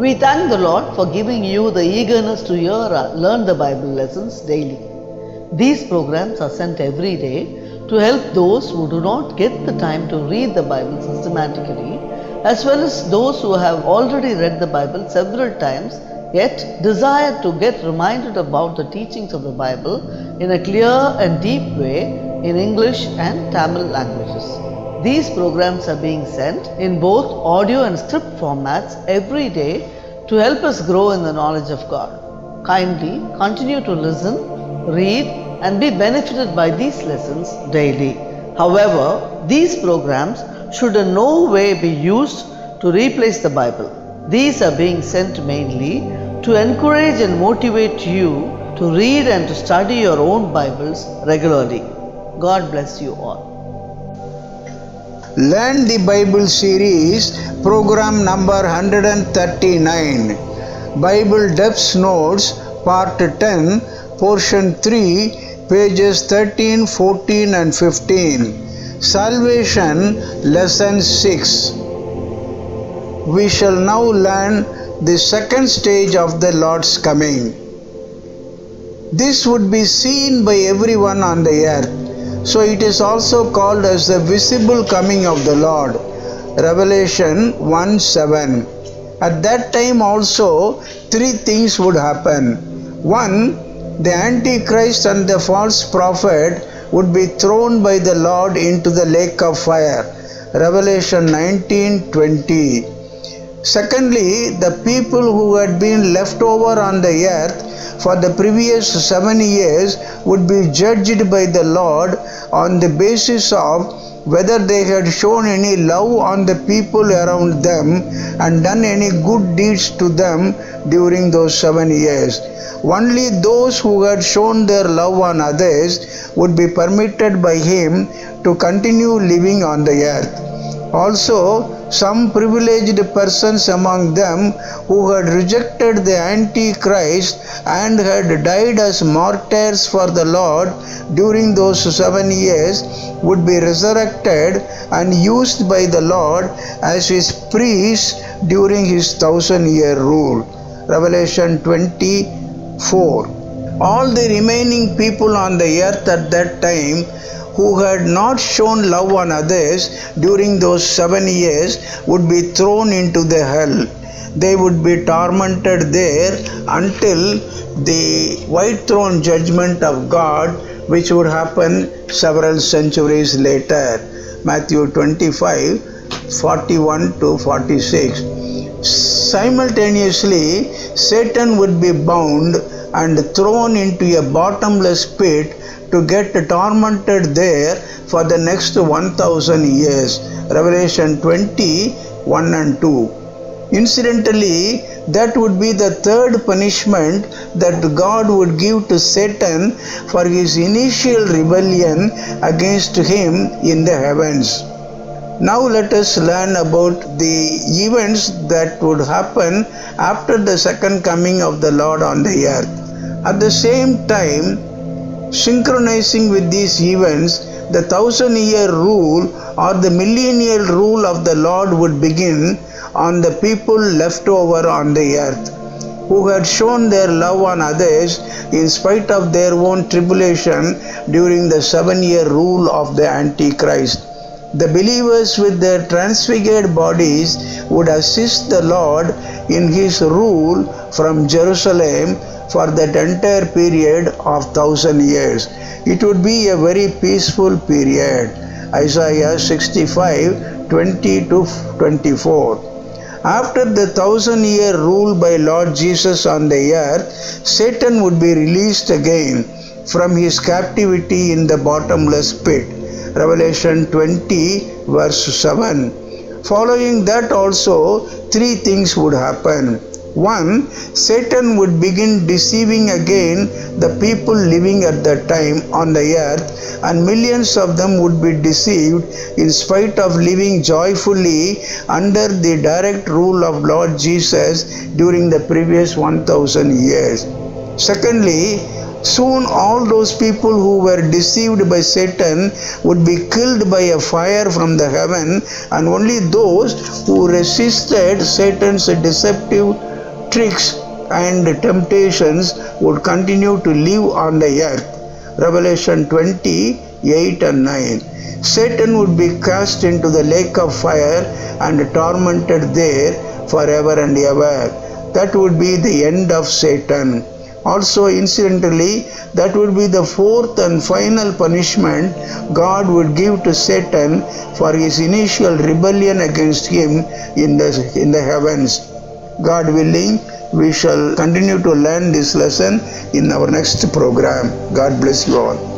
We thank the Lord for giving you the eagerness to learn the Bible lessons daily. These programs are sent every day to help those who do not get the time to read the Bible systematically, as well as those who have already read the Bible several times yet desire to get reminded about the teachings of the Bible in a clear and deep way in English and Tamil languages. These programs are being sent in both audio and script formats every day to help us grow in the knowledge of God. Kindly continue to listen, read, and be benefited by these lessons daily. However, these programs should in no way be used to replace the Bible. These are being sent mainly to encourage and motivate you to read and to study your own Bibles regularly. God bless you all. Learn the Bible series, program number 139, Bible Depths Notes, part 10, portion 3, pages 13, 14 and 15. Salvation, lesson 6. We shall now learn the second stage of the Lord's coming. This would be seen by everyone on the earth. So it is also called as the visible coming of the Lord. Revelation 1:7. At that time also 3 things would happen. 1. The Antichrist and the false prophet would be thrown by the Lord into the lake of fire. Revelation 19:20. Secondly, the people who had been left over on the earth for the previous 7 years would be judged by the Lord on the basis of whether they had shown any love on the people around them and done any good deeds to them during those 7 years. Only those who had shown their love on others would be permitted by Him to continue living on the earth. Also, some privileged persons among them who had rejected the Antichrist and had died as martyrs for the Lord during those 7 years would be resurrected and used by the Lord as His priests during His 1,000-year rule. Revelation 24. All the remaining people on the earth at that time who had not shown love on others during those 7 years would be thrown into the hell. They would be tormented there until the white throne judgment of God, which would happen several centuries later. Matthew 25:41 to 46. Simultaneously, Satan would be bound and thrown into a bottomless pit to get tormented there for the next 1,000 years. Revelation 20:1 and 2. Incidentally, that would be the third punishment that God would give to Satan for his initial rebellion against Him in the heavens. Now let us learn about the events that would happen after the second coming of the Lord on the earth. At the same time, synchronizing with these events, the 1,000-year rule or the millennial rule of the Lord would begin on the people left over on the earth, who had shown their love on others in spite of their own tribulation during the 7-year rule of the Antichrist. The believers with their transfigured bodies would assist the Lord in His rule from Jerusalem for that entire period of 1,000 years. It would be a very peaceful period. Isaiah 65:20 to 24. After the 1,000-year rule by Lord Jesus on the earth, Satan would be released again from his captivity in the bottomless pit. Revelation 20 verse 7. Following that also, 3 things would happen. 1. Satan would begin deceiving again the people living at that time on the earth, and millions of them would be deceived in spite of living joyfully under the direct rule of Lord Jesus during the previous 1,000 years. Secondly, soon all those people who were deceived by Satan would be killed by a fire from the heaven, and only those who resisted Satan's deceptive tricks and temptations would continue to live on the earth. Revelation 20:8 and 9. Satan would be cast into the lake of fire and tormented there forever and ever. That would be the end of Satan. Also, incidentally, that would be the fourth and final punishment God would give to Satan for his initial rebellion against him in the heavens. God willing, we shall continue to learn this lesson in our next program. God bless you all.